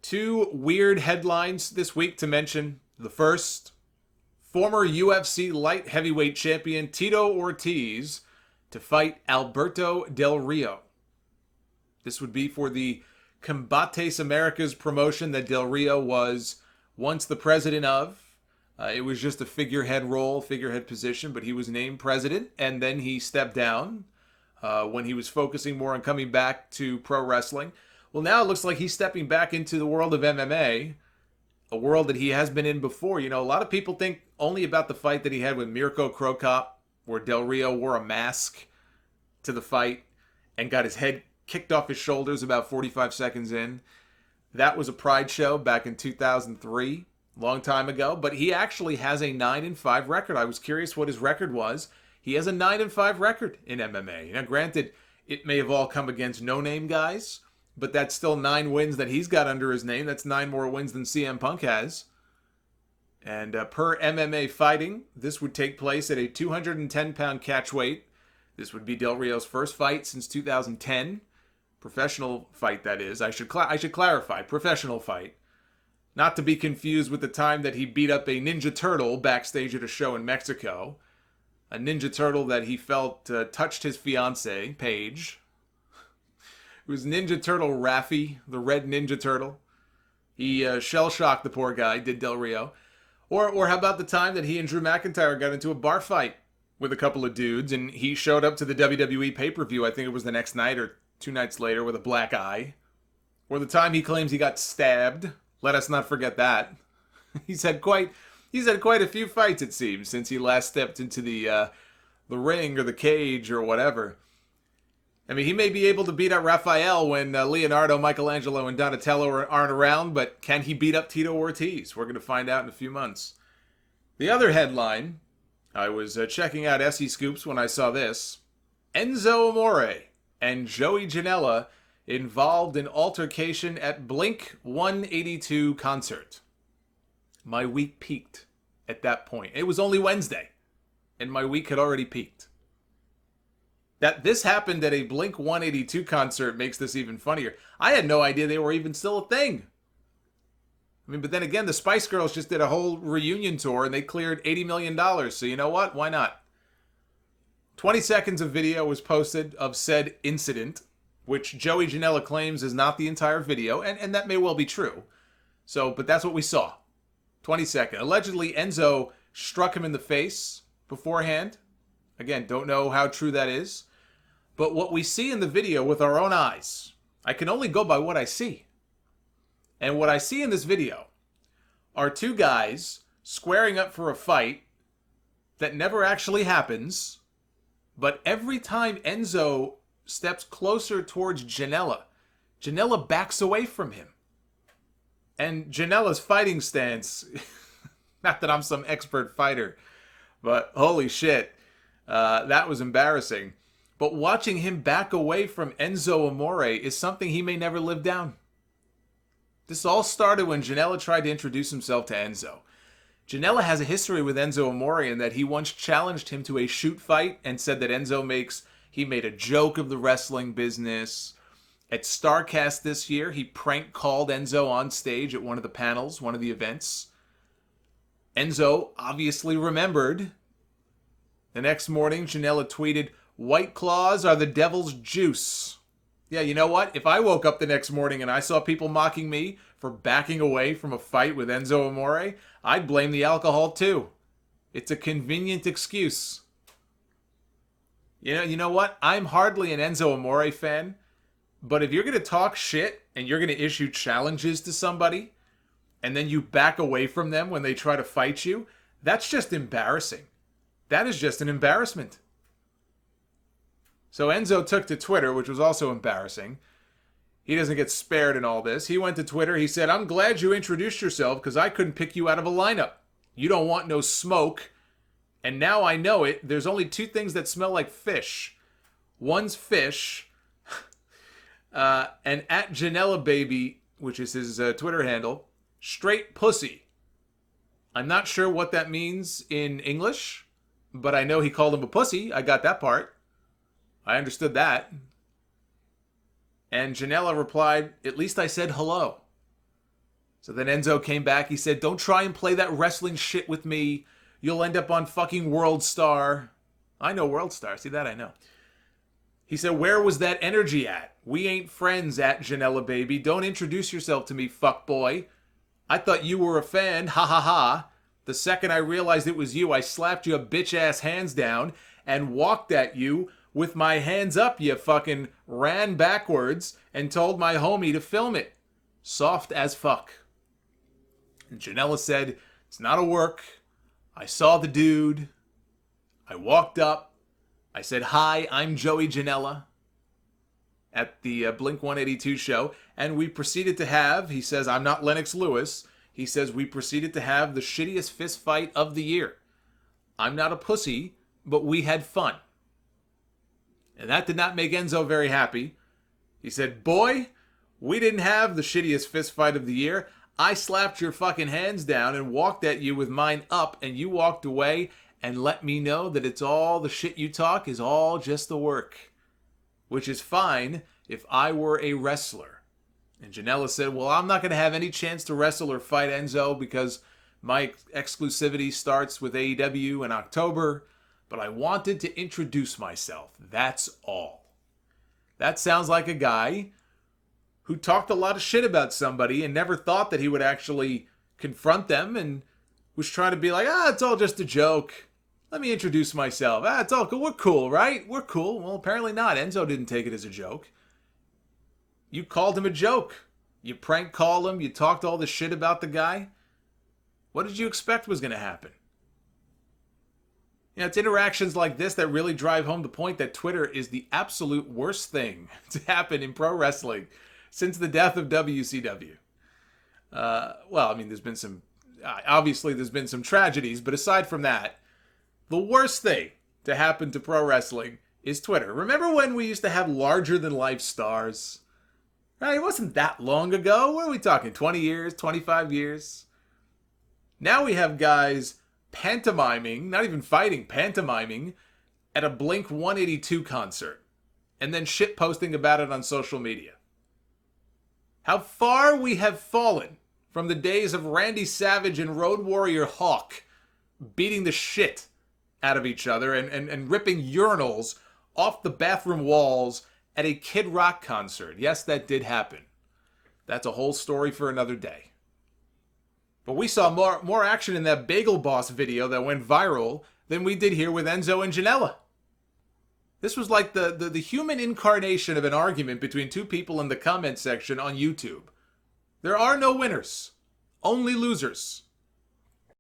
Two weird headlines this week to mention. The first, former UFC light heavyweight champion Tito Ortiz to fight Alberto Del Rio. This would be for the Combates Americas promotion that Del Rio was once the president of. It was just a figurehead role, figurehead position, but he was named president, and then he stepped down when he was focusing more on coming back to pro wrestling. Well, now it looks like he's stepping back into the world of MMA, a world that he has been in before. You know, a lot of people think only about the fight that he had with Mirko Cro Cop, where Del Rio wore a mask to the fight and got his head kicked off his shoulders about 45 seconds in. That was a Pride show back in 2003. Long time ago, but he actually has a 9-5 record. I was curious what his record was. He has a 9-5 record in MMA. Now, granted, it may have all come against no-name guys, but that's still 9 wins that he's got under his name. That's 9 more wins than CM Punk has. And per MMA Fighting, this would take place at a 210-pound catch weight. This would be Del Rio's first fight since 2010. Professional fight, that is. I should clarify, professional fight. Not to be confused with the time that he beat up a Ninja Turtle backstage at a show in Mexico. A Ninja Turtle that he felt touched his fiancée, Paige. It was Ninja Turtle Raffi, the red Ninja Turtle. He shell-shocked the poor guy, did Del Rio. Or how about the time that he and Drew McIntyre got into a bar fight with a couple of dudes, and he showed up to the WWE pay-per-view, I think it was the next night or 2 nights later, with a black eye. Or the time he claims he got stabbed. Let us not forget that. He's had quite a few fights, it seems, since he last stepped into the ring or the cage or whatever. I mean, he may be able to beat up Raphael when Leonardo, Michelangelo, and Donatello aren't around, but can he beat up Tito Ortiz? We're going to find out in a few months. The other headline, I was checking out SE Scoops when I saw this. Enzo Amore and Joey Janela involved in altercation at Blink 182 concert. My week peaked at that point. It was only Wednesday, and my week had already peaked. That this happened at a Blink 182 concert makes this even funnier. I had no idea they were even still a thing. I mean, but then again, the Spice Girls just did a whole reunion tour, and they cleared $80 million, so you know what? Why not? 20 seconds of video was posted of said incident, which Joey Janela claims is not the entire video, and that may well be true. So, but that's what we saw. 20 seconds. Allegedly, Enzo struck him in the face beforehand. Again, don't know how true that is. But what we see in the video with our own eyes, I can only go by what I see. And what I see in this video are 2 guys squaring up for a fight that never actually happens, but every time Enzo steps closer towards Janela, Janela backs away from him. And Janela's fighting stance, not that I'm some expert fighter, but holy shit, that was embarrassing. But watching him back away from Enzo Amore is something he may never live down. This all started when Janela tried to introduce himself to Enzo. Janela has a history with Enzo Amore in that he once challenged him to a shoot fight and said that he made a joke of the wrestling business. At StarCast this year, he prank called Enzo on stage at one of the panels, one of the events. Enzo obviously remembered. The next morning, Janela tweeted, "White Claws are the devil's juice." Yeah, you know what? If I woke up the next morning and I saw people mocking me for backing away from a fight with Enzo Amore, I'd blame the alcohol too. It's a convenient excuse. You know what? I'm hardly an Enzo Amore fan, but if you're going to talk shit and you're going to issue challenges to somebody, and then you back away from them when they try to fight you, that's just embarrassing. That is just an embarrassment. So Enzo took to Twitter, which was also embarrassing. He doesn't get spared in all this. He went to Twitter. He said, "I'm glad you introduced yourself because I couldn't pick you out of a lineup. You don't want no smoke. And now I know it. There's only 2 things that smell like fish. One's fish, and at Janela Baby, which is his Twitter handle, straight pussy. I'm not sure what that means in English, but I know he called him a pussy. I got that part. I understood that. And Janela replied, "At least I said hello." So then Enzo came back. He said, don't try and play that wrestling shit with me. You'll end up on fucking World Star. I know World Star. See, that I know. He said, where was that energy at? We ain't friends at Janela, baby. Don't introduce yourself to me, fuckboy. I thought you were a fan. Ha ha ha. The second I realized it was you, I slapped your bitch-ass hands down and walked at you with my hands up. You fucking ran backwards and told my homie to film it. Soft as fuck. And Janela said, it's not a work. I saw the dude. I walked up. I said, hi, I'm Joey Janela at the Blink 182 show. And we proceeded to have, he says, I'm not Lennox Lewis. He says, we proceeded to have the shittiest fist fight of the year. I'm not a pussy, but we had fun. And that did not make Enzo very happy. He said, boy, we didn't have the shittiest fist fight of the year. I slapped your fucking hands down and walked at you with mine up, and you walked away and let me know that it's all the shit you talk is all just the work. Which is fine if I were a wrestler. And Janela said, well, I'm not going to have any chance to wrestle or fight Enzo because my exclusivity starts with AEW in October, but I wanted to introduce myself. That's all. That sounds like a guy who talked a lot of shit about somebody and never thought that he would actually confront them and was trying to be like, it's all just a joke. Let me introduce myself. It's all cool. We're cool, right? We're cool. Well, apparently not. Enzo didn't take it as a joke. You called him a joke. You prank called him. You talked all this shit about the guy. What did you expect was going to happen? It's interactions like this that really drive home the point that Twitter is the absolute worst thing to happen in pro wrestling since the death of WCW. There's been some... obviously, there's been some tragedies, but aside from that, the worst thing to happen to pro wrestling is Twitter. Remember when we used to have larger-than-life stars? Right? It wasn't that long ago. What are we talking? 20 years? 25 years? Now we have guys pantomiming, not even fighting, pantomiming at a Blink 182 concert and then shitposting about it on social media. How far we have fallen from the days of Randy Savage and Road Warrior Hawk beating the shit out of each other and ripping urinals off the bathroom walls at a Kid Rock concert. Yes, that did happen. That's a whole story for another day. But we saw more action in that Bagel Boss video that went viral than we did here with Enzo and Janela. This was like the human incarnation of an argument between two people in the comment section on YouTube. There are no winners, only losers.